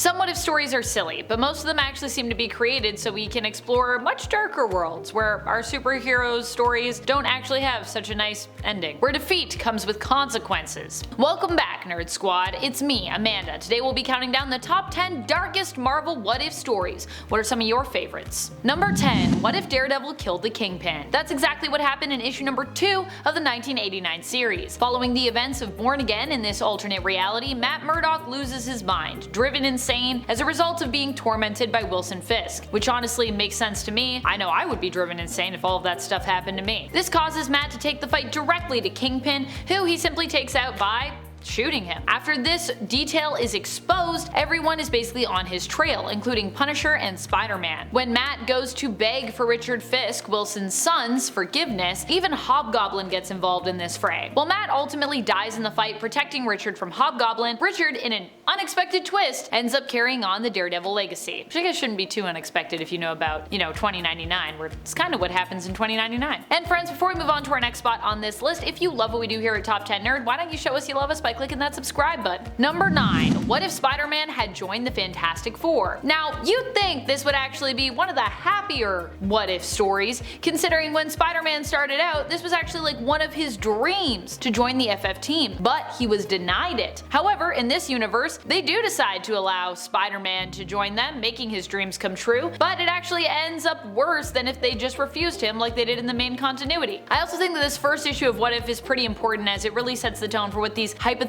Some what if stories are silly, but most of them actually seem to be created so we can explore much darker worlds where our superheroes' stories don't actually have such a nice ending, where defeat comes with consequences. Welcome back, Nerd Squad. It's me, Amanda. Today we'll be counting down the top 10 darkest Marvel what if stories. What are some of your favorites? Number 10. What if Daredevil killed the Kingpin? That's exactly what happened in issue number 2 of the 1989 series. Following the events of Born Again in this alternate reality, Matt Murdock loses his mind, driven insane as a result of being tormented by Wilson Fisk, which honestly makes sense to me. I know I would be driven insane if all of that stuff happened to me. This causes Matt to take the fight directly to Kingpin, who he simply takes out by shooting him. After this detail is exposed, everyone is basically on his trail, including Punisher and Spider-Man. When Matt goes to beg for Richard Fisk, Wilson's son's, forgiveness, even Hobgoblin gets involved in this fray. While Matt ultimately dies in the fight protecting Richard from Hobgoblin, Richard, in an unexpected twist, ends up carrying on the Daredevil legacy. Which I guess shouldn't be too unexpected if you know about, 2099, where it's kind of what happens in 2099. And friends, before we move on to our next spot on this list, if you love what we do here at Top 10 Nerd, why don't you show us you love us by clicking that subscribe button. Number 9. What if Spider-Man had joined the Fantastic Four? Now, you'd think this would actually be one of the happier what if stories, considering when Spider-Man started out, this was actually like one of his dreams to join the FF team, but he was denied it. However, in this universe, they do decide to allow Spider-Man to join them, making his dreams come true, but it actually ends up worse than if they just refused him like they did in the main continuity. I also think that this first issue of What If is pretty important as it really sets the tone for what these hypothetical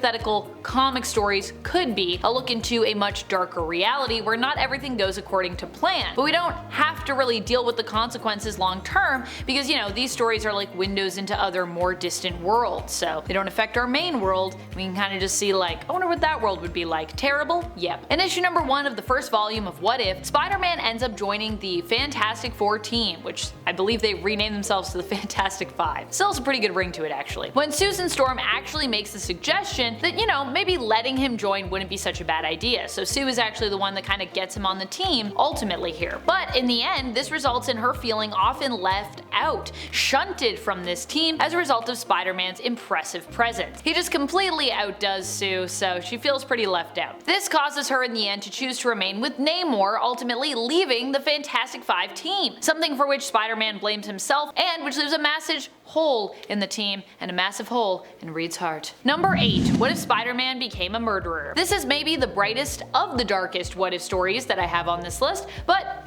comic stories could be, a look into a much darker reality where not everything goes according to plan. But we don't have to really deal with the consequences long term because, these stories are like windows into other more distant worlds, so they don't affect our main world. We can kind of just see like, I wonder what that world would be like. Terrible? Yep. In issue number 1 of the first volume of What If, Spider-Man ends up joining the Fantastic Four team, which I believe they renamed themselves to the Fantastic Five. Still has a pretty good ring to it actually. When Susan Storm actually makes the suggestion that, maybe letting him join wouldn't be such a bad idea, so Sue is actually the one that kind of gets him on the team ultimately here. But in the end, this results in her feeling often left out, shunted from this team as a result of Spider-Man's impressive presence. He just completely outdoes Sue, so she feels pretty left out. This causes her in the end to choose to remain with Namor, ultimately leaving the Fantastic Five team, something for which Spider-Man blames himself and which leaves a massive hole in the team and a massive hole in Reed's heart. Number 8. What if Spider-Man became a murderer? This is maybe the brightest of the darkest what if stories that I have on this list, but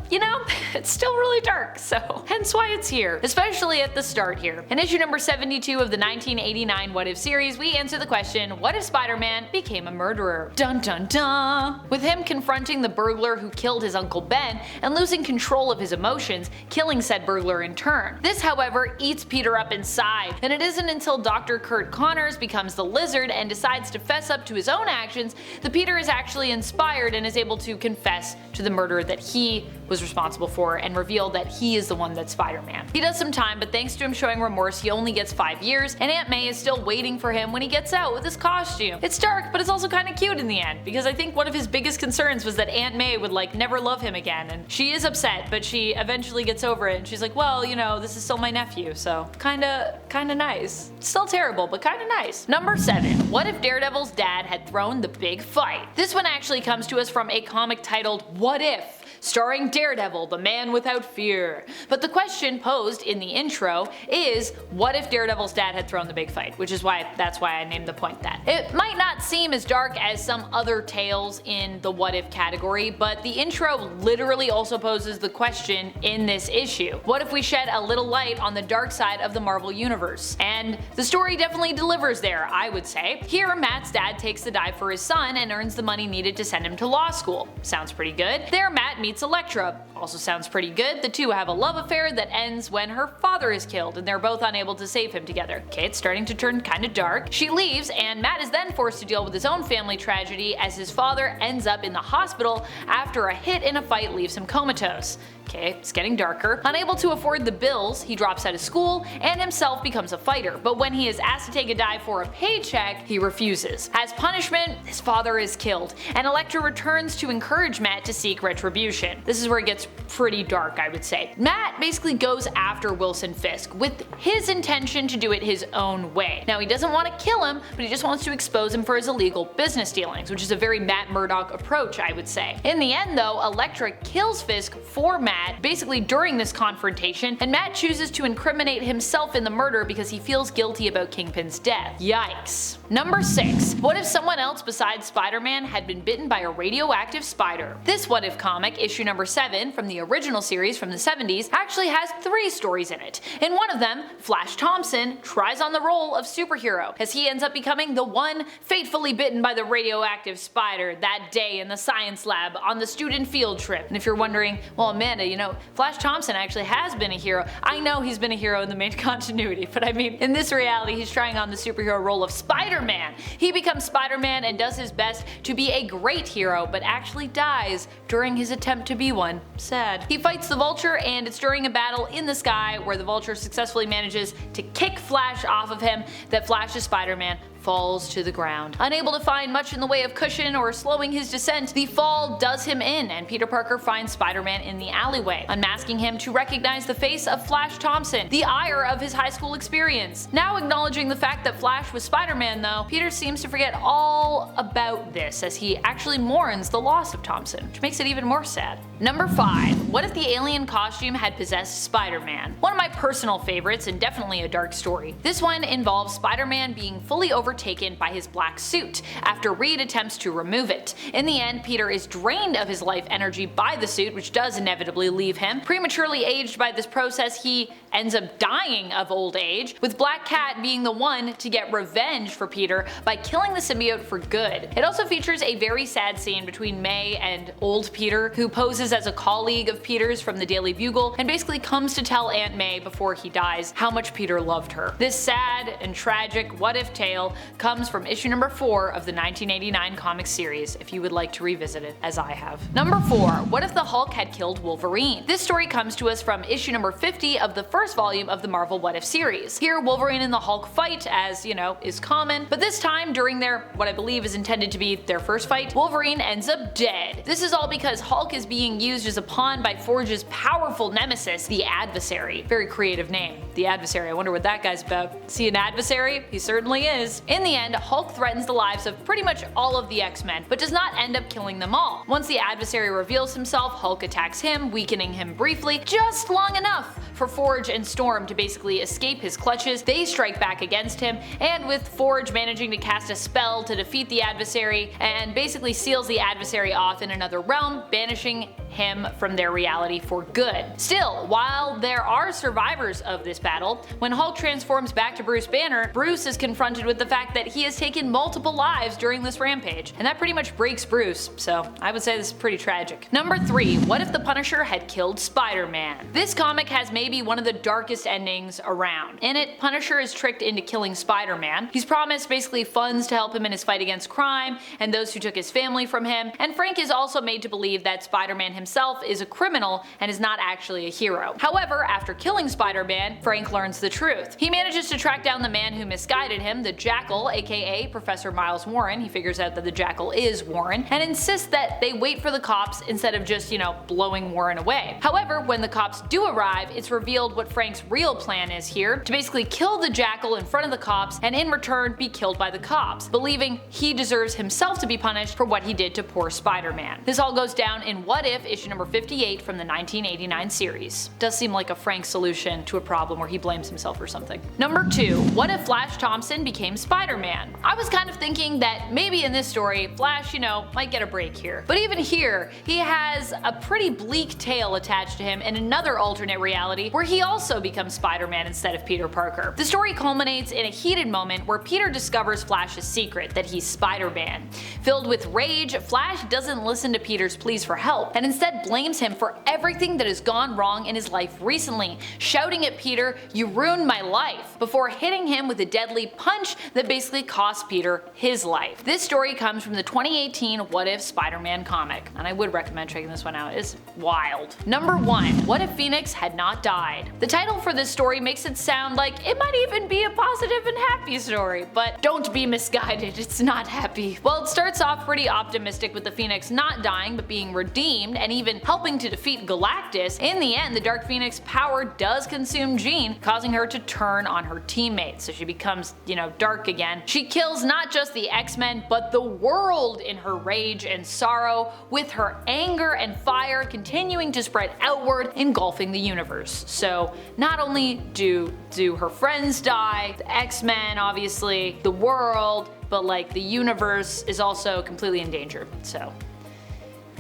it's still really dark, so hence why it's here, especially at the start here. In issue number 72 of the 1989 What If series, we answer the question, what if Spider-Man became a murderer? Dun dun dun! With him confronting the burglar who killed his Uncle Ben and losing control of his emotions, killing said burglar in turn. This, however, eats Peter up inside, and it isn't until Dr. Kurt Connors becomes the Lizard and decides to fess up to his own actions that Peter is actually inspired and is able to confess to the murder that he was responsible for and reveal that he is the one that's Spider-Man. He does some time, but thanks to him showing remorse, he only gets 5 years, and Aunt May is still waiting for him when he gets out with his costume. It's dark, but it's also kind of cute in the end, because I think one of his biggest concerns was that Aunt May would never love him again, and she is upset, but she eventually gets over it, and she's like, well, this is still my nephew, so kinda nice. Still terrible, but kinda nice. Number 7. What if Daredevil's dad had thrown the big fight? This one actually comes to us from a comic titled What If?, starring Daredevil, the man without fear. But the question posed in the intro is, what if Daredevil's dad had thrown the big fight? Which is that's why I named the point that. It might not seem as dark as some other tales in the what if category, but the intro literally also poses the question in this issue. What if we shed a little light on the dark side of the Marvel Universe? And the story definitely delivers there, I would say. Here, Matt's dad takes the dive for his son and earns the money needed to send him to law school. Sounds pretty good. There, Matt meets Elektra. Also sounds pretty good. The two have a love affair that ends when her father is killed and they're both unable to save him together. Okay, it's starting to turn kinda dark. She leaves and Matt is then forced to deal with his own family tragedy as his father ends up in the hospital after a hit in a fight leaves him comatose. Okay, it's getting darker. Unable to afford the bills, he drops out of school and himself becomes a fighter, but when he is asked to take a dive for a paycheck, he refuses. As punishment, his father is killed, and Elektra returns to encourage Matt to seek retribution. This is where it gets pretty dark, I would say. Matt basically goes after Wilson Fisk with his intention to do it his own way. Now, he doesn't want to kill him, but he just wants to expose him for his illegal business dealings, which is a very Matt Murdock approach, I would say. In the end, though, Elektra kills Fisk for Matt, basically during this confrontation, and Matt chooses to incriminate himself in the murder because he feels guilty about Kingpin's death. Yikes. Number 6. What if someone else besides Spider-Man had been bitten by a radioactive spider? This What If comic, issue number 7 from the original series from the 70s, actually has 3 stories in it. In one of them, Flash Thompson tries on the role of superhero, as he ends up becoming the one fatefully bitten by the radioactive spider that day in the science lab on the student field trip. And if you're wondering, well, Amanda, you know, Flash Thompson actually has been a hero. I know he's been a hero in the main continuity, but I mean, in this reality, he's trying on the superhero role of Spider-Man. He becomes Spider-Man and does his best to be a great hero, but actually dies during his attempt to be one. Sad. He fights the Vulture, and it's during a battle in the sky where the Vulture successfully manages to kick Flash off of him that Flash's Spider-Man falls to the ground. Unable to find much in the way of cushion or slowing his descent, the fall does him in, and Peter Parker finds Spider-Man in the alleyway, unmasking him to recognize the face of Flash Thompson, the ire of his high school experience. Now acknowledging the fact that Flash was Spider-Man though, Peter seems to forget all about this as he actually mourns the loss of Thompson, which makes it even more sad. Number 5. What if the alien costume had possessed Spider-Man? One of my personal favorites and definitely a dark story. This one involves Spider-Man being fully overtaken by his black suit after Reed attempts to remove it. In the end, Peter is drained of his life energy by the suit, which does inevitably leave him. Prematurely aged by this process, he ends up dying of old age, with Black Cat being the one to get revenge for Peter by killing the symbiote for good. It also features a very sad scene between May and old Peter, who poses as a colleague of Peter's from the Daily Bugle and basically comes to tell Aunt May before he dies how much Peter loved her. This sad and tragic what-if tale comes from issue number 4 of the 1989 comic series, if you would like to revisit it, as I have. Number 4. What if the Hulk had killed Wolverine? This story comes to us from issue number 50 of the first volume of the Marvel What If series. Here, Wolverine and the Hulk fight, as, you know, is common, but this time, during their, what I believe is intended to be their first fight, Wolverine ends up dead. This is all because Hulk is being used as a pawn by Forge's powerful nemesis, the Adversary. Very creative name, the Adversary. I wonder what that guy's about. Is he an adversary? He certainly is. In the end, Hulk threatens the lives of pretty much all of the X-Men, but does not end up killing them all. Once the Adversary reveals himself, Hulk attacks him, weakening him briefly, just long enough for Forge and Storm to basically escape his clutches. They strike back against him, and with Forge managing to cast a spell to defeat the Adversary, and basically seals the Adversary off in another realm, banishing him from their reality for good. Still, while there are survivors of this battle, when Hulk transforms back to Bruce Banner, Bruce is confronted with the fact that he has taken multiple lives during this rampage, and that pretty much breaks Bruce, so I would say this is pretty tragic. Number 3. What if the Punisher had killed Spider-Man? This comic has maybe one of the darkest endings around. In it, Punisher is tricked into killing Spider-Man. He's promised basically funds to help him in his fight against crime and those who took his family from him, and Frank is also made to believe that Spider-Man himself is a criminal and is not actually a hero. However, after killing Spider-Man, Frank learns the truth. He manages to track down the man who misguided him, the Jackal, aka Professor Miles Warren. He figures out that the Jackal is Warren, and insists that they wait for the cops instead of just, you know, blowing Warren away. However, when the cops do arrive, it's revealed what Frank's real plan is here, to basically kill the Jackal in front of the cops and in return be killed by the cops, believing he deserves himself to be punished for what he did to poor Spider-Man. This all goes down in What If, issue number 58 from the 1989 series. Does seem like a Frank solution to a problem where he blames himself for something. Number 2. What if Flash Thompson became Spider-Man? I was kind of thinking that maybe in this story, Flash, you know, might get a break here. But even here, he has a pretty bleak tale attached to him in another alternate reality where he also becomes Spider-Man instead of Peter Parker. The story culminates in a heated moment where Peter discovers Flash's secret, that he's Spider-Man. Filled with rage, Flash doesn't listen to Peter's pleas for help and instead blames him for everything that has gone wrong in his life recently, shouting at Peter, "You ruined my life," before hitting him with a deadly punch that that basically cost Peter his life. This story comes from the 2018 What If Spider-Man comic, and I would recommend checking this one out. It's wild. Number 1. What if Phoenix had not died? The title for this story makes it sound like it might even be a positive and happy story, but don't be misguided, it's not happy. Well, it starts off pretty optimistic with the Phoenix not dying but being redeemed and even helping to defeat Galactus. In the end, the Dark Phoenix power does consume Jean, causing her to turn on her teammates, so she becomes, dark again. She kills not just the X-Men, but the world in her rage and sorrow, with her anger and fire continuing to spread outward, engulfing the universe. So not only do her friends die, the X-Men obviously, the world, but like the universe is also completely in danger. So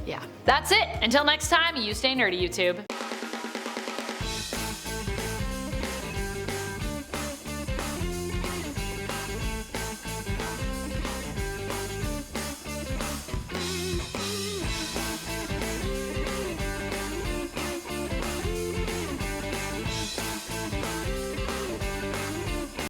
yeah. That's it. Until next time, you stay nerdy, YouTube.